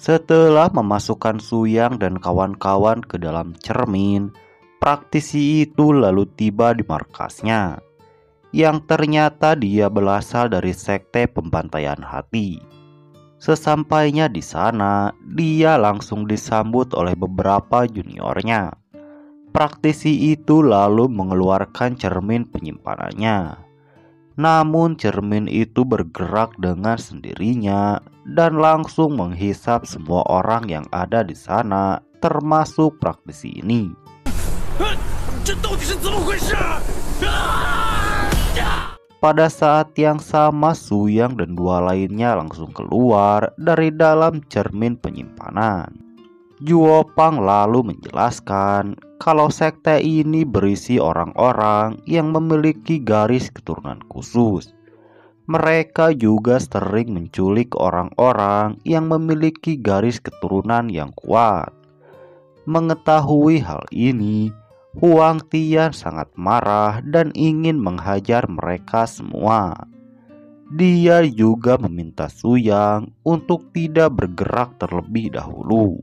Setelah memasukkan Suyang dan kawan-kawan ke dalam cermin, praktisi itu lalu tiba di markasnya, yang ternyata dia berasal dari sekte pembantaian hati. Sesampainya di sana, dia langsung disambut oleh beberapa juniornya. Praktisi itu lalu mengeluarkan cermin penyimpanannya. Namun cermin itu bergerak dengan sendirinya dan langsung menghisap semua orang yang ada di sana, termasuk praktisi ini. Pada saat yang sama, Suyang dan dua lainnya langsung keluar dari dalam cermin penyimpanan. Juopang lalu menjelaskan kalau sekte ini berisi orang-orang yang memiliki garis keturunan khusus. Mereka juga sering menculik orang-orang yang memiliki garis keturunan yang kuat. Mengetahui hal ini, Huang Tian sangat marah dan ingin menghajar mereka semua. Dia juga meminta Suyang untuk tidak bergerak terlebih dahulu.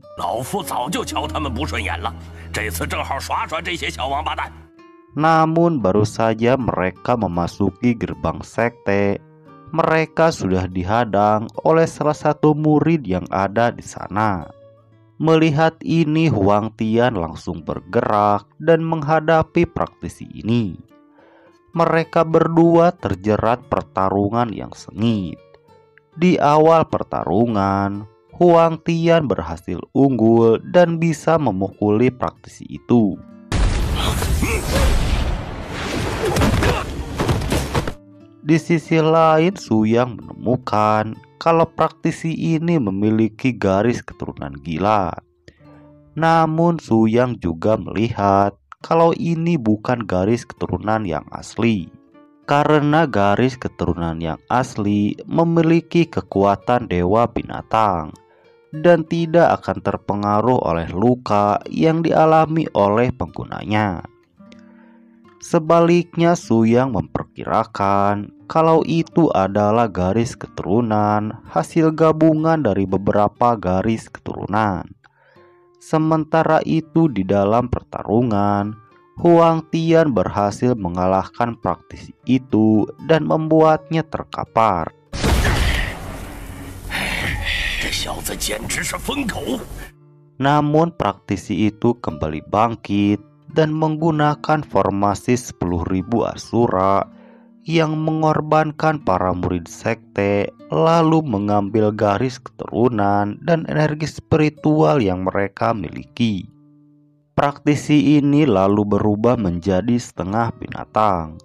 Namun baru saja mereka memasuki gerbang sekte, mereka sudah dihadang oleh salah satu murid yang ada di sana. Melihat ini, Huang Tian langsung bergerak dan menghadapi praktisi ini. Mereka berdua terjerat pertarungan yang sengit. Di awal pertarungan, Huang Tian berhasil unggul dan bisa memukuli praktisi itu. Di sisi lain, Suyang menemukan kalau praktisi ini memiliki garis keturunan gila. Namun Suyang juga melihat kalau ini bukan garis keturunan yang asli, karena garis keturunan yang asli memiliki kekuatan dewa binatang dan tidak akan terpengaruh oleh luka yang dialami oleh penggunanya. Sebaliknya, Suyang memperkirakan kalau itu adalah garis keturunan hasil gabungan dari beberapa garis keturunan. Sementara itu, di dalam pertarungan, Huang Tian berhasil mengalahkan praktisi itu dan membuatnya terkapar. Namun praktisi itu kembali bangkit dan menggunakan formasi 10.000 Asura yang mengorbankan para murid sekte, lalu mengambil garis keturunan dan energi spiritual yang mereka miliki. Praktisi ini lalu berubah menjadi setengah binatang.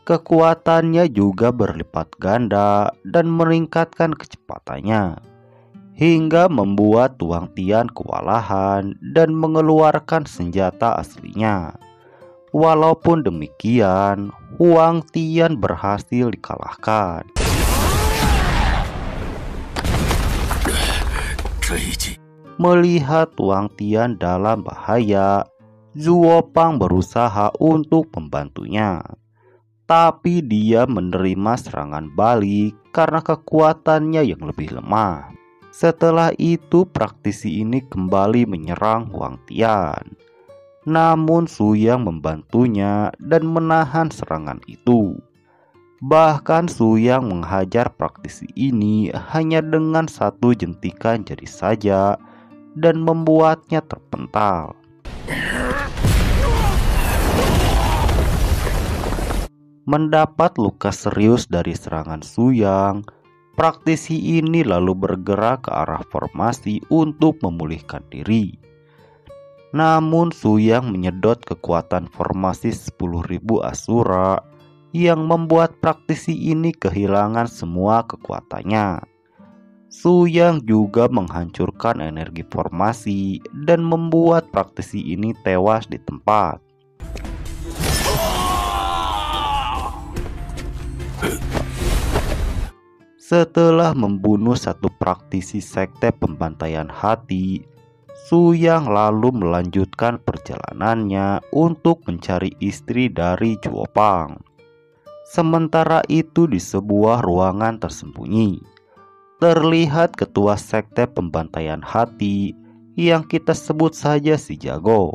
Kekuatannya juga berlipat ganda dan meningkatkan kecepatannya, hingga membuat Huang Tian kewalahan dan mengeluarkan senjata aslinya. Walaupun demikian, Huang Tian berhasil dikalahkan. Melihat Huang Tian dalam bahaya, Juopang berusaha untuk membantunya. Tapi dia menerima serangan balik karena kekuatannya yang lebih lemah. Setelah itu, praktisi ini kembali menyerang Huang Tian. Namun Suyang membantunya dan menahan serangan itu. Bahkan Suyang menghajar praktisi ini hanya dengan satu jentikan jari saja dan membuatnya terpental. Mendapat luka serius dari serangan Suyang, praktisi ini lalu bergerak ke arah formasi untuk memulihkan diri. Namun Suyang menyedot kekuatan formasi 10.000 Asura yang membuat praktisi ini kehilangan semua kekuatannya. Suyang juga menghancurkan energi formasi dan membuat praktisi ini tewas di tempat. Setelah membunuh satu praktisi sekte pembantaian hati, Suyang lalu melanjutkan perjalanannya untuk mencari istri dari Juopang. Sementara itu, di sebuah ruangan tersembunyi, terlihat ketua sekte pembantaian hati yang kita sebut saja si Jago.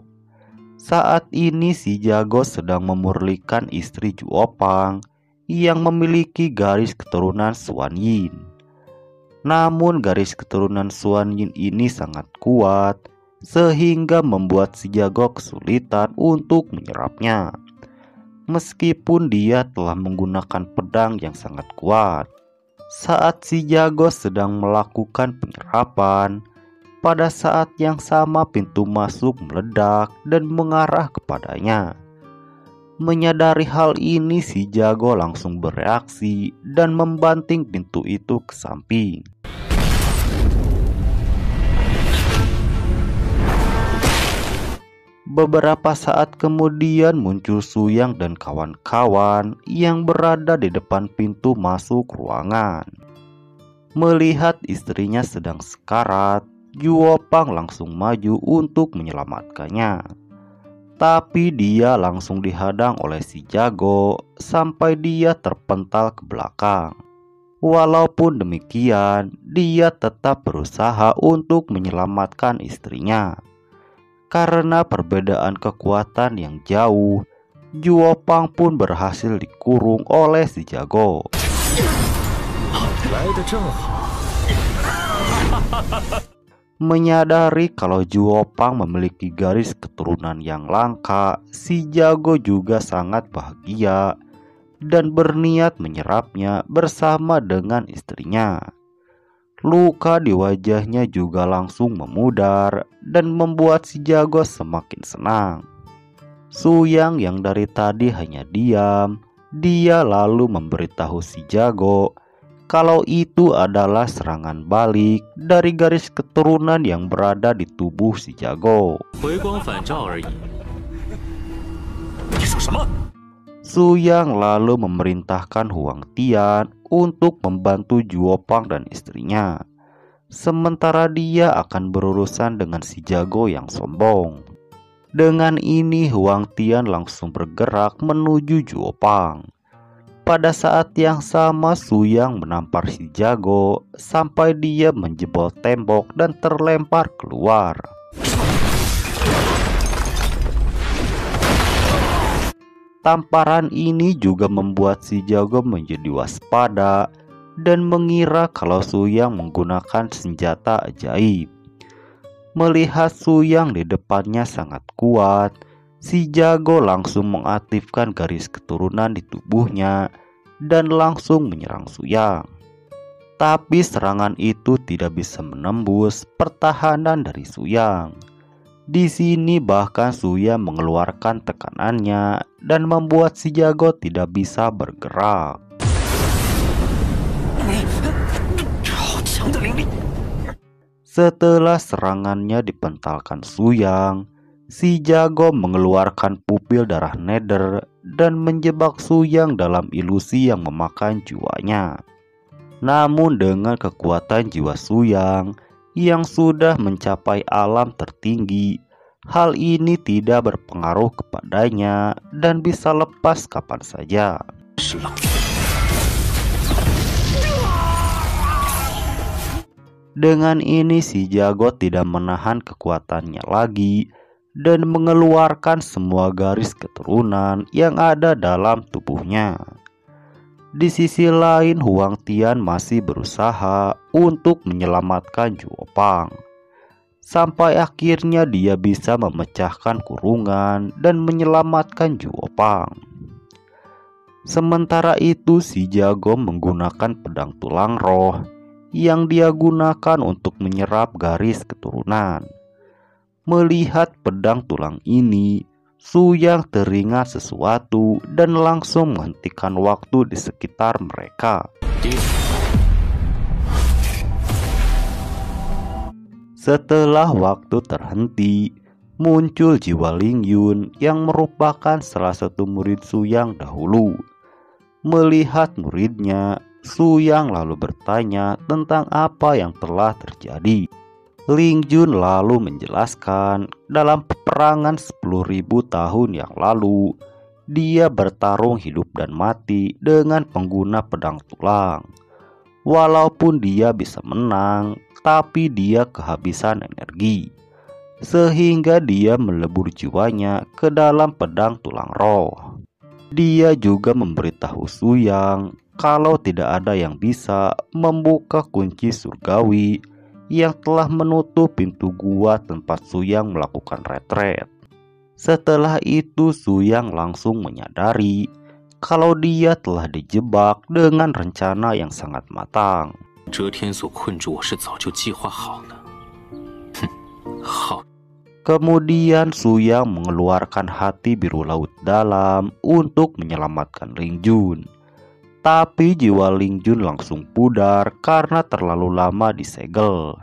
Saat ini si Jago sedang memurnikan istri Juopang yang memiliki garis keturunan Xuan Yin. Namun garis keturunan Xuan Yin ini sangat kuat sehingga membuat si Jago kesulitan untuk menyerapnya. Meskipun dia telah menggunakan pedang yang sangat kuat. Saat si Jago sedang melakukan penyerapan, pada saat yang sama pintu masuk meledak dan mengarah kepadanya. Menyadari hal ini, si Jago langsung bereaksi dan membanting pintu itu ke samping. Beberapa saat kemudian muncul Su Yang dan kawan-kawan yang berada di depan pintu masuk ruangan. Melihat istrinya sedang sekarat, Juopang langsung maju untuk menyelamatkannya. Tapi dia langsung dihadang oleh si Jago sampai dia terpental ke belakang. Walaupun demikian, dia tetap berusaha untuk menyelamatkan istrinya. Karena perbedaan kekuatan yang jauh, Juopang pun berhasil dikurung oleh si Jago. Menyadari kalau Juopang memiliki garis keturunan yang langka, si Jago juga sangat bahagia dan berniat menyerapnya bersama dengan istrinya. Luka di wajahnya juga langsung memudar dan membuat si Jago semakin senang. Su Yang yang dari tadi hanya diam, dia lalu memberitahu si Jago kalau itu adalah serangan balik dari garis keturunan yang berada di tubuh si Jago. Su Yang lalu memerintahkan Huang Tian untuk membantu Juopang dan istrinya, sementara dia akan berurusan dengan si Jago yang sombong. Dengan ini Huang Tian langsung bergerak menuju Juopang. Pada saat yang sama Su Yang menampar si Jago sampai dia menjebol tembok dan terlempar keluar. Tamparan ini juga membuat si Jago menjadi waspada dan mengira kalau Su Yang menggunakan senjata ajaib. Melihat Su Yang di depannya sangat kuat, si Jago langsung mengaktifkan garis keturunan di tubuhnya dan langsung menyerang Su Yang. Tapi serangan itu tidak bisa menembus pertahanan dari Su Yang. Di sini bahkan Su Yang mengeluarkan tekanannya dan membuat si Jago tidak bisa bergerak. Setelah serangannya dipentalkan Su Yang, si Jago mengeluarkan pupil darah nether dan menjebak Su Yang dalam ilusi yang memakan jiwanya. Namun dengan kekuatan jiwa Su Yang sudah mencapai alam tertinggi, hal ini tidak berpengaruh kepadanya dan bisa lepas kapan saja. Dengan ini si Jago tidak menahan kekuatannya lagi dan mengeluarkan semua garis keturunan yang ada dalam tubuhnya. Di sisi lain Huang Tian masih berusaha untuk menyelamatkan Juopang. Sampai akhirnya dia bisa memecahkan kurungan dan menyelamatkan Juopang. Sementara itu si Jago menggunakan pedang tulang roh yang dia gunakan untuk menyerap garis keturunan. Melihat pedang tulang ini, Su Yang teringat sesuatu dan langsung menghentikan waktu di sekitar mereka. Setelah waktu terhenti, muncul jiwa Ling Yun yang merupakan salah satu murid Su Yang dahulu. Melihat muridnya, Su Yang lalu bertanya tentang apa yang telah terjadi. Ling Yun lalu menjelaskan dalam peperangan 10.000 tahun yang lalu, dia bertarung hidup dan mati dengan pengguna pedang tulang. Walaupun dia bisa menang, tapi dia kehabisan energi, sehingga dia melebur jiwanya ke dalam pedang tulang roh. Dia juga memberitahu Su Yang kalau tidak ada yang bisa membuka kunci surgawi yang telah menutup pintu gua tempat Su Yang melakukan retret. Setelah itu Su Yang langsung menyadari kalau dia telah dijebak dengan rencana yang sangat matang. Kemudian Su Yang mengeluarkan hati biru laut dalam untuk menyelamatkan Ling Jun. Tapi jiwa Ling Jun langsung pudar karena terlalu lama disegel.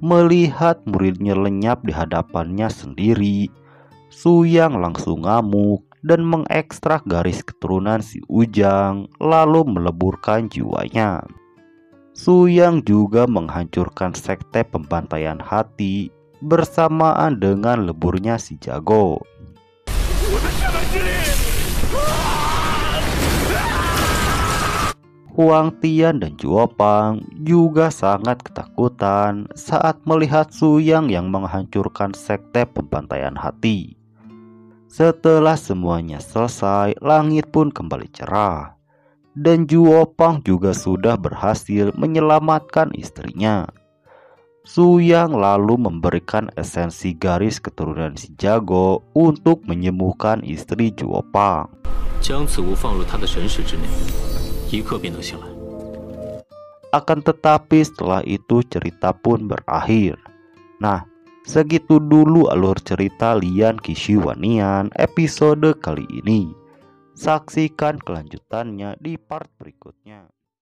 Melihat muridnya lenyap di hadapannya sendiri, Su Yang langsung ngamuk dan mengekstrak garis keturunan si Ujang, lalu meleburkan jiwanya. Su Yang juga menghancurkan sekte pembantaian hati bersamaan dengan leburnya si Jago. Huang Tian dan Juopang juga sangat ketakutan saat melihat Su Yang yang menghancurkan sekte pembantaian hati. Setelah semuanya selesai, langit pun kembali cerah, dan Juopang juga sudah berhasil menyelamatkan istrinya. Su Yang lalu memberikan esensi garis keturunan si Jago untuk menyembuhkan istri Juopang. Akan tetapi setelah itu cerita pun berakhir. Nah, segitu dulu alur cerita Lian Qixi Huanian episode kali ini. Saksikan kelanjutannya di part berikutnya.